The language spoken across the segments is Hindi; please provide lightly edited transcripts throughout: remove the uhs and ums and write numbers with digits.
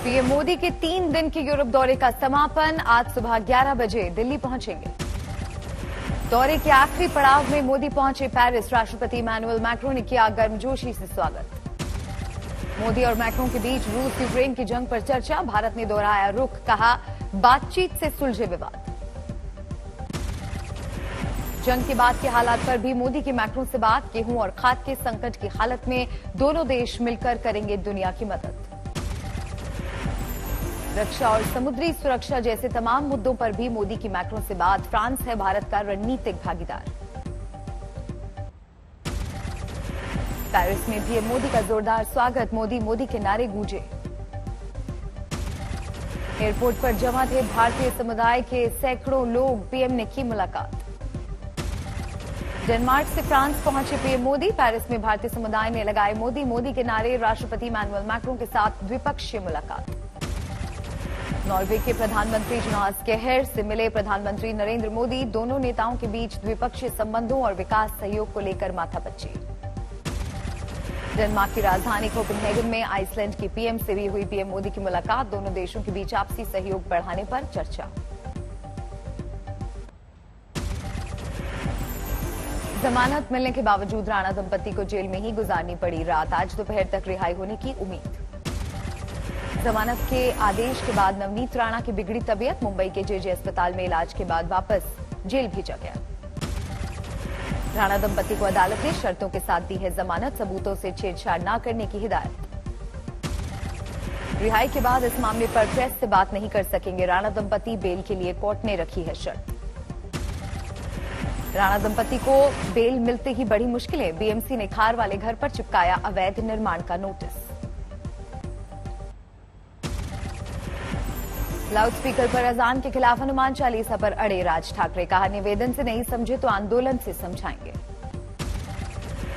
पीएम मोदी के 3 दिन के यूरोप दौरे का समापन। आज सुबह 11 बजे दिल्ली पहुंचेंगे। दौरे के आखिरी पड़ाव में मोदी पहुंचे पेरिस। राष्ट्रपति इमैनुअल मैक्रों ने किया गर्मजोशी से स्वागत। मोदी और मैक्रों के बीच रूस यूक्रेन की जंग पर चर्चा। भारत ने दोहराया रुख, कहा बातचीत से सुलझे विवाद। जंग के बाद के हालात पर भी मोदी की मैक्रों से बात। गेहूं और खाद के संकट की हालत में दोनों देश मिलकर करेंगे दुनिया की मदद। रक्षा और समुद्री सुरक्षा जैसे तमाम मुद्दों पर भी मोदी की मैक्रों से बात। फ्रांस है भारत का रणनीतिक भागीदार। पेरिस में पीएम मोदी का जोरदार स्वागत। मोदी के नारे गूंजे। एयरपोर्ट पर जमा थे भारतीय समुदाय के सैकड़ों लोग। पीएम ने की मुलाकात। डेनमार्क से फ्रांस पहुंचे पीएम मोदी। पेरिस में भारतीय समुदाय ने लगाए मोदी के नारे। राष्ट्रपति इमैनुअल मैक्रों के साथ द्विपक्षीय मुलाकात। नॉर्वे के प्रधानमंत्री जोनास केहर से मिले प्रधानमंत्री नरेंद्र मोदी। दोनों नेताओं के बीच द्विपक्षीय संबंधों और विकास सहयोग को लेकर माथापच्ची। डेनमार्क की राजधानी कोपेनहेगन में आइसलैंड की पीएम से भी हुई पीएम मोदी की मुलाकात। दोनों देशों के बीच आपसी सहयोग बढ़ाने पर चर्चा। जमानत मिलने के बावजूद राणा दंपति को जेल में ही गुजारनी पड़ी रात। आज दोपहर तक रिहाई होने की उम्मीद। जमानत के आदेश के बाद नवनीत राणा की बिगड़ी तबीयत। मुंबई के जेजे अस्पताल में इलाज के बाद वापस जेल भेजा गया। राणा दंपति को अदालत ने शर्तों के साथ दी है जमानत। सबूतों से छेड़छाड़ न करने की हिदायत। रिहाई के बाद इस मामले पर प्रेस से बात नहीं कर सकेंगे राणा दंपति। बेल के लिए कोर्ट ने रखी है शर्त। राणा दंपति को बेल मिलते ही बड़ी मुश्किलें। बीएमसी ने खार वाले घर पर चिपकाया अवैध निर्माण का नोटिस। लाउडस्पीकर पर अजान के खिलाफ हनुमान चालीसा पर अड़े राज ठाकरे। कहा निवेदन से नहीं समझे तो आंदोलन से समझाएंगे।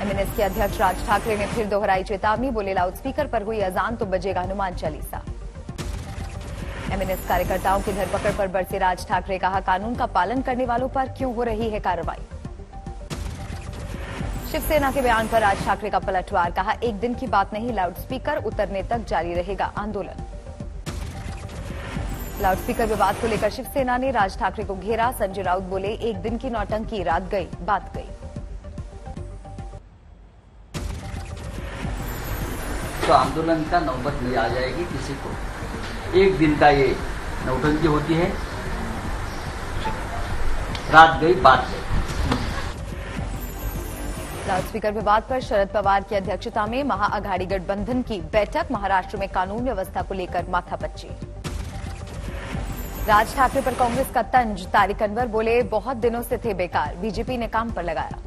एमएनएस के अध्यक्ष राज ठाकरे ने फिर दोहराई चेतावनी। बोले लाउडस्पीकर पर हुई अजान तो बजेगा हनुमान चालीसा। एमएनएस कार्यकर्ताओं की धरपकड़ पर बरसे राज ठाकरे। कहा कानून का पालन करने वालों पर क्यों हो रही है कार्रवाई। शिवसेना के बयान पर राज ठाकरे का पलटवार। कहा एक दिन की बात नहीं, लाउडस्पीकर उतरने तक जारी रहेगा आंदोलन। लाउडस्पीकर विवाद को लेकर शिवसेना ने राज ठाकरे को घेरा। संजय राउत बोले एक दिन की नौटंकी, रात गई बात गई। तो आंदोलन का नौबत नहीं आ जाएगी किसी को। एक दिन का ये नौटंकी होती है, रात गई बात गई। लाउडस्पीकर विवाद पर शरद पवार की अध्यक्षता में महाअघाड़ी गठबंधन की बैठक। महाराष्ट्र में कानून व्यवस्था को लेकर माथापच्ची। राज ठाकरे पर कांग्रेस का तंज। तारिक अनवर बोले बहुत दिनों से थे बेकार, बीजेपी ने काम पर लगाया।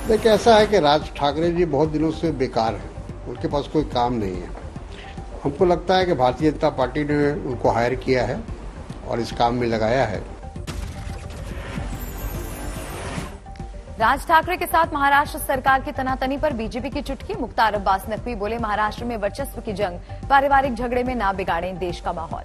देखिए ऐसा है कि राज ठाकरे जी बहुत दिनों से बेकार हैं, उनके पास कोई काम नहीं है। हमको लगता है कि भारतीय जनता पार्टी ने उनको हायर किया है और इस काम में लगाया है। राज ठाकरे के साथ महाराष्ट्र सरकार की तनातनी पर बीजेपी की चुटकी। मुख्तार अब्बास नकवी बोले महाराष्ट्र में वर्चस्व की जंग, पारिवारिक झगड़े में ना बिगाड़ें देश का माहौल।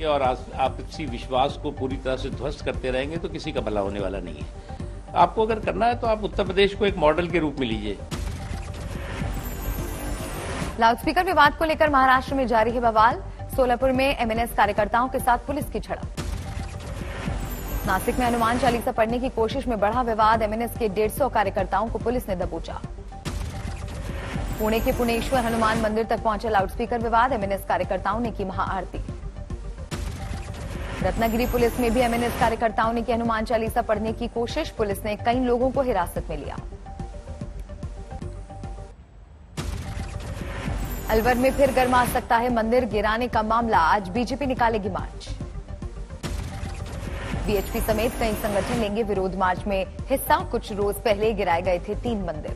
और आपसी विश्वास को पूरी तरह से ध्वस्त करते रहेंगे तो किसी का भला होने वाला नहीं है। आपको अगर करना है तो आप उत्तर प्रदेश को एक मॉडल के रूप में लीजिए। लाउडस्पीकर विवाद को लेकर महाराष्ट्र में जारी है बवाल। सोलापुर में एमएनएस कार्यकर्ताओं के साथ पुलिस की झड़प। नासिक में हनुमान चालीसा पढ़ने की कोशिश में बढ़ा विवाद। एमएनएस के 150 कार्यकर्ताओं को पुलिस ने दबोचा। पुणे के पुणेश्वर हनुमान मंदिर तक पहुंचे लाउडस्पीकर विवाद। एमएनएस कार्यकर्ताओं ने की महाआरती। रत्नागिरी पुलिस में भी एमएनएस कार्यकर्ताओं ने की हनुमान चालीसा पढ़ने की कोशिश। पुलिस ने कई लोगों को हिरासत में लिया। अलवर में फिर गर्मा सकता है मंदिर गिराने का मामला। आज बीजेपी निकालेगी मार्च। बीएचपी समेत कई संगठन लेंगे विरोध मार्च में हिस्सा। कुछ रोज पहले गिराए गए थे 3 मंदिर।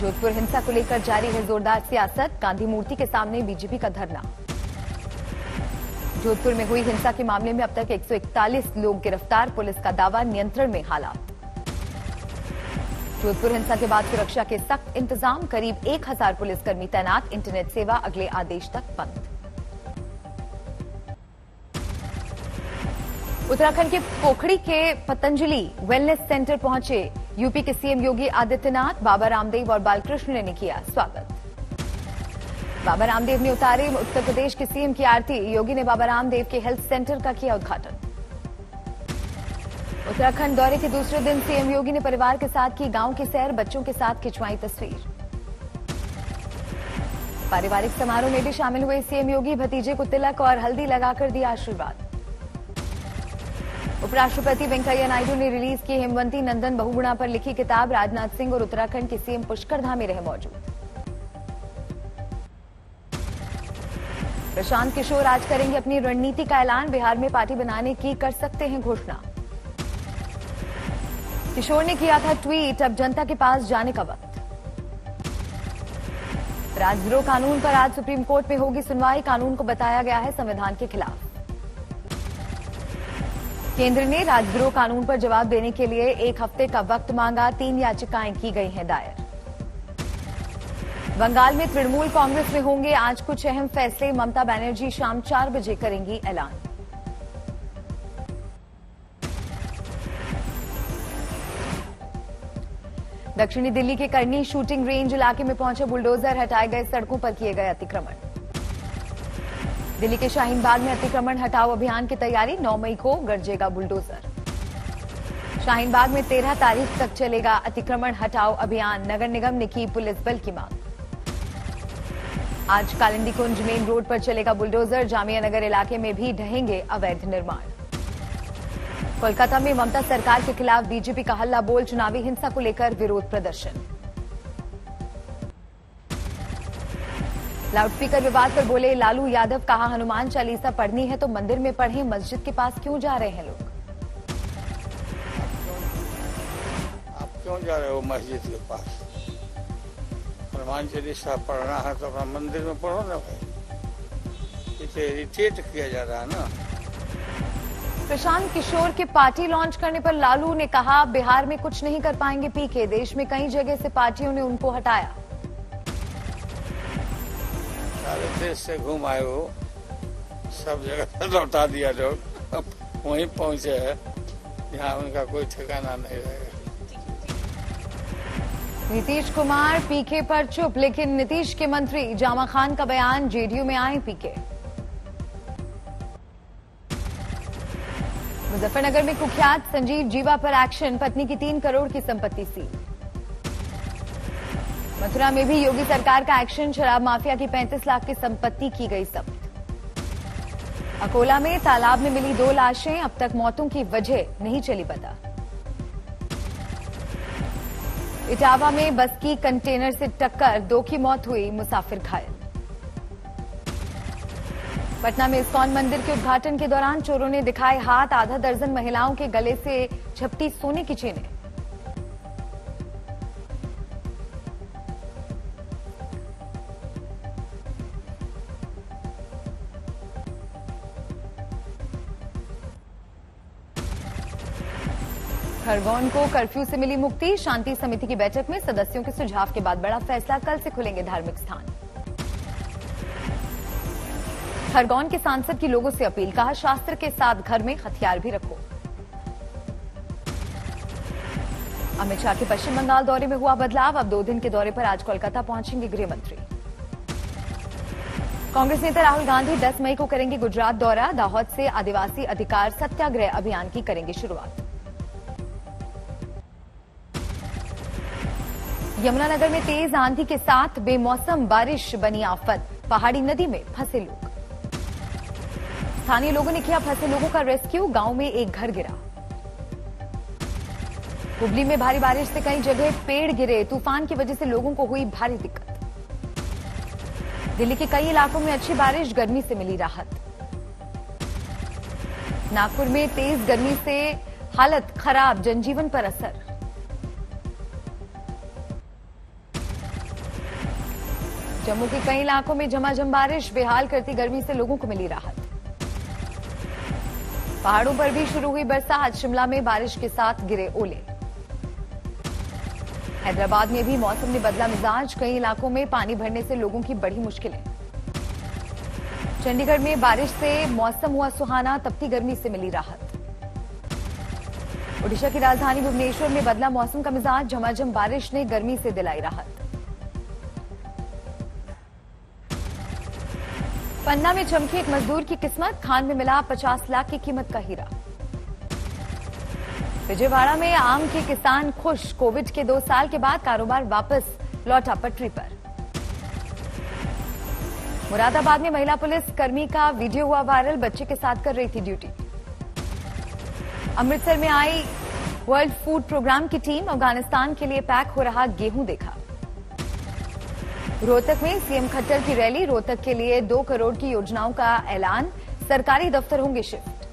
जोधपुर हिंसा को लेकर जारी है जोरदार सियासत। गांधी मूर्ति के सामने बीजेपी का धरना। जोधपुर में हुई हिंसा के मामले में अब तक 141 लोग गिरफ्तार। पुलिस का दावा नियंत्रण में हालात। जोधपुर हिंसा के बाद सुरक्षा के सख्त इंतजाम। करीब 1000 पुलिसकर्मी तैनात। इंटरनेट सेवा अगले आदेश तक बंद। उत्तराखंड के पोखड़ी के पतंजलि वेलनेस सेंटर पहुंचे यूपी के सीएम योगी आदित्यनाथ, बाबा रामदेव और बालकृष्ण ने किया स्वागत। बाबा रामदेव ने उतारे उत्तर प्रदेश के सीएम की आरती। योगी ने बाबा रामदेव के हेल्थ सेंटर का किया उद्घाटन। उत्तराखंड दौरे के दूसरे दिन सीएम योगी ने परिवार के साथ की गांव की सैर, बच्चों के साथ खिंचवाई तस्वीर। पारिवारिक समारोह में भी शामिल हुए सीएम योगी, भतीजे को तिलक और हल्दी लगाकर दिया आशीर्वाद। उपराष्ट्रपति वेंकैया नायडू ने रिलीज की हेमवंती नंदन बहुगुणा पर लिखी किताब। राजनाथ सिंह और उत्तराखंड के सीएम पुष्कर धामी रहे मौजूद। प्रशांत किशोर आज करेंगे अपनी रणनीति का ऐलान। बिहार में पार्टी बनाने की कर सकते हैं घोषणा। किशोर ने किया था ट्वीट, अब जनता के पास जाने का वक्त। राजद्रोह कानून पर आज सुप्रीम कोर्ट में होगी सुनवाई। कानून को बताया गया है संविधान के खिलाफ। केंद्र ने राजद्रोह कानून पर जवाब देने के लिए 1 हफ्ते का वक्त मांगा। 3 याचिकाएं की गई हैं दायर। बंगाल में तृणमूल कांग्रेस में होंगे आज कुछ अहम फैसले। ममता बनर्जी शाम 4 बजे करेंगी ऐलान। दक्षिणी दिल्ली के करनी शूटिंग रेंज इलाके में पहुंचे बुलडोजर, हटाए गए सड़कों पर किए गए अतिक्रमण। दिल्ली के शाहीन बाग में अतिक्रमण हटाओ अभियान की तैयारी। 9 मई को गरजेगा बुलडोजर। शाहीन बाग में 13 तारीख तक चलेगा अतिक्रमण हटाओ अभियान। नगर निगम ने की पुलिस बल की मांग। आज कालिंदी कुंज मेन रोड पर चलेगा बुलडोजर। जामिया नगर इलाके में भी ढहेंगे अवैध निर्माण। कोलकाता में ममता सरकार के खिलाफ बीजेपी का हल्ला बोल, चुनावी हिंसा को लेकर विरोध प्रदर्शन। लाउडस्पीकर विवाद पर बोले लालू यादव, कहा हनुमान चालीसा पढ़नी है तो मंदिर में पढ़ें, मस्जिद के पास क्यों जा रहे हैं लोग। आप क्यों जा रहे हो मस्जिद के पास? हनुमान चालीसा पढ़ना है तो अपना मंदिर में पढ़ो ना भाई। इसे इरिटेट किया जा रहा है ना। प्रशांत किशोर के पार्टी लॉन्च करने पर लालू ने कहा बिहार में कुछ नहीं कर पाएंगे पीके। देश में कई जगह से पार्टियों ने उनको हटाया। सारे देश से घूम आए हो, सब जगह लौटा दिया लोग। अब वहीं पहुंचे हैं जहां उनका कोई ठिकाना नहीं रहेगा। नीतीश कुमार पीके पर चुप, लेकिन नीतीश के मंत्री जामा खान का बयान, जेडीयू में आए पीके। मुजफ्फरनगर में कुख्यात संजीव जीवा पर एक्शन, पत्नी की 3 करोड़ की संपत्ति सील। मथुरा में भी योगी सरकार का एक्शन, शराब माफिया की 35 लाख की संपत्ति की गई जब्त। अकोला में तालाब में मिली 2 लाशें, अब तक मौतों की वजह नहीं चली पता। इटावा में बस की कंटेनर से टक्कर, 2 की मौत हुई, मुसाफिर घायल। पटना में इस्कॉन मंदिर के उद्घाटन के दौरान चोरों ने दिखाए हाथ, आधा दर्जन महिलाओं के गले से झपटी सोने की चेनें। खरगोन को कर्फ्यू से मिली मुक्ति, शांति समिति की बैठक में सदस्यों के सुझाव के बाद बड़ा फैसला, कल से खुलेंगे धार्मिक स्थान। खरगोन के सांसद की लोगों से अपील, कहा शास्त्र के साथ घर में हथियार भी रखो। अमित शाह के पश्चिम बंगाल दौरे में हुआ बदलाव, अब 2 दिन के दौरे पर आज कोलकाता पहुंचेंगे गृह मंत्री। कांग्रेस नेता राहुल गांधी 10 मई को करेंगे गुजरात दौरा, दाहोद से आदिवासी अधिकार सत्याग्रह अभियान की करेंगे शुरुआत। यमुनानगर में तेज आंधी के साथ बेमौसम बारिश बनी आफत, पहाड़ी नदी में फंसे लोग। स्थानीय लोगों ने किया फंसे लोगों का रेस्क्यू, गांव में एक घर गिरा। हुबली में भारी बारिश से कई जगह पेड़ गिरे, तूफान की वजह से लोगों को हुई भारी दिक्कत। दिल्ली के कई इलाकों में अच्छी बारिश, गर्मी से मिली राहत। नागपुर में तेज गर्मी से हालत खराब, जनजीवन पर असर। जम्मू के कई इलाकों में झमाझम बारिश, बेहाल करती गर्मी से लोगों को मिली राहत। पहाड़ों पर भी शुरू हुई बरसात, शिमला में बारिश के साथ गिरे ओले। हैदराबाद में भी मौसम ने बदला मिजाज, कई इलाकों में पानी भरने से लोगों की बड़ी मुश्किलें। चंडीगढ़ में बारिश से मौसम हुआ सुहाना, तपती गर्मी से मिली राहत। ओडिशा की राजधानी भुवनेश्वर में बदला मौसम का मिजाज, झमाझम बारिश ने गर्मी से दिलाई राहत। पन्ना में चमकी एक मजदूर की किस्मत, खान में मिला 50 लाख की कीमत का हीरा। विजयवाड़ा में आम के किसान खुश, कोविड के 2 साल के बाद कारोबार वापस लौटा पटरी पर। मुरादाबाद में महिला पुलिस कर्मी का वीडियो हुआ वायरल, बच्चे के साथ कर रही थी ड्यूटी। अमृतसर में आई वर्ल्ड फूड प्रोग्राम की टीम, अफगानिस्तान के लिए पैक हो रहा गेहूं देखा। रोहतक में सीएम खट्टर की रैली, रोहतक के लिए 2 करोड़ की योजनाओं का ऐलान, सरकारी दफ्तर होंगे शिफ्ट।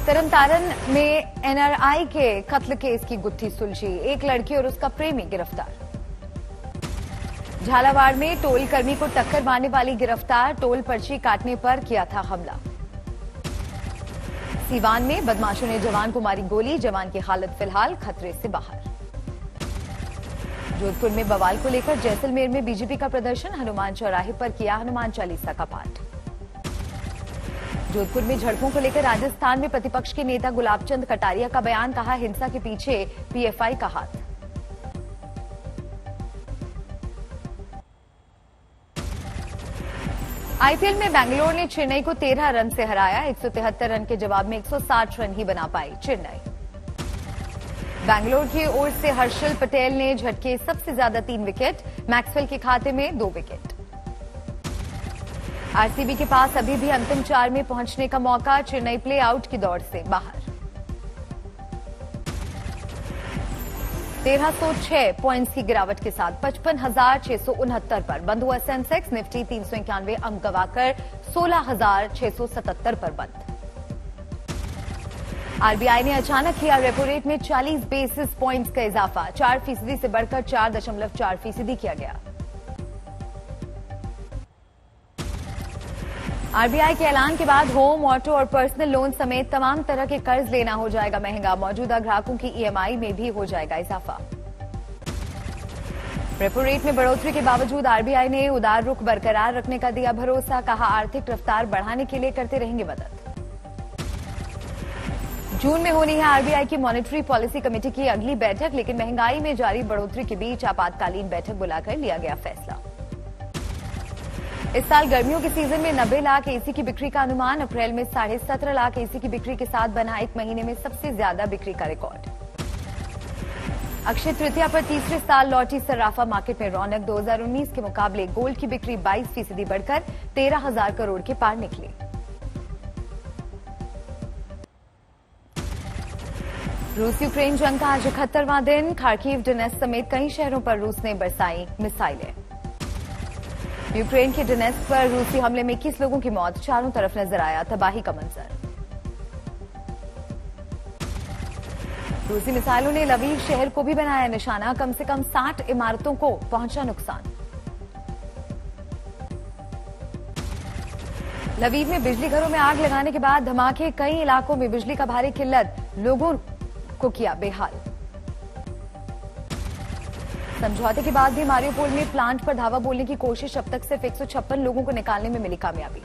तरनतारन में एनआरआई के कत्ल केस की गुत्थी सुलझी, एक लड़की और उसका प्रेमी गिरफ्तार। झालावाड़ में टोल कर्मी को टक्कर मारने वाली गिरफ्तार, टोल पर्ची काटने पर किया था हमला। सीवान में बदमाशों ने जवान को मारी गोली, जवान की हालत फिलहाल खतरे से बाहर। जोधपुर में बवाल को लेकर जैसलमेर में बीजेपी का प्रदर्शन, हनुमान चौराहे पर किया हनुमान चालीसा का पाठ। जोधपुर में झड़पों को लेकर राजस्थान में प्रतिपक्ष के नेता गुलाबचंद कटारिया का बयान, कहा हिंसा के पीछे पीएफआई का हाथ। आईपीएल में बेंगलोर ने चेन्नई को 13 रन से हराया, 173 रन के जवाब में 160 रन ही बना पाई चेन्नई। बेंगलोर की ओर से हर्षल पटेल ने झटके सबसे ज्यादा 3 विकेट, मैक्सवेल के खाते में 2 विकेट। आरसीबी के पास अभी भी अंतिम 4 में पहुंचने का मौका, चेन्नई प्ले आउट की दौड़ से बाहर। 1306 पॉइंट्स की गिरावट के साथ 55,669 पर बंद हुआ सेंसेक्स, निफ्टी 391 अंक गवाकर 16,677 पर बंद। आरबीआई ने अचानक किया रेपो रेट में 40 बेसिस पॉइंट्स का इजाफा, 4% से बढ़कर 4.4% किया गया। आरबीआई के ऐलान के बाद होम, ऑटो और पर्सनल लोन समेत तमाम तरह के कर्ज लेना हो जाएगा महंगा, मौजूदा ग्राहकों की ईएमआई में भी हो जाएगा इजाफा। रेपो रेट में बढ़ोतरी के बावजूद आरबीआई ने उदार रुख बरकरार रखने का दिया भरोसा, कहा आर्थिक रफ्तार बढ़ाने के लिए करते रहेंगे मदद। जून में होनी है आरबीआई की मॉनेटरी पॉलिसी कमेटी की अगली बैठक, लेकिन महंगाई में जारी बढ़ोतरी के बीच आपातकालीन बैठक बुलाकर लिया गया फैसला। इस साल गर्मियों के सीजन में 90 लाख एसी की बिक्री का अनुमान, अप्रैल में 17.5 लाख एसी की बिक्री के साथ बना एक महीने में सबसे ज्यादा बिक्री का रिकॉर्ड। अक्षय तृतीया पर तीसरे साल लौटी सर्राफा मार्केट में रौनक, 2019 के मुकाबले गोल्ड की बिक्री 22% बढ़कर 13,000 करोड़ के पार निकली। रूस यूक्रेन जंग का आज 71वां दिन, खार्किव, डोनेत्स्क समेत कई शहरों पर रूस ने बरसाई मिसाइलें। यूक्रेन के डोनेत्स्क पर रूसी हमले में 21 लोगों की मौत, चारों तरफ नजर आया तबाही का मंजर। रूसी मिसाइलों ने लवीव शहर को भी बनाया निशाना, कम से कम 60 इमारतों को पहुंचा नुकसान। लवीव में बिजली घरों में आग लगाने के बाद धमाके, कई इलाकों में बिजली का भारी किल्लत, लोगों को किया बेहाल। समझौते के बाद भी मारियोपोल में प्लांट पर धावा बोलने की कोशिश, अब तक सिर्फ 156 लोगों को निकालने में मिली कामयाबी।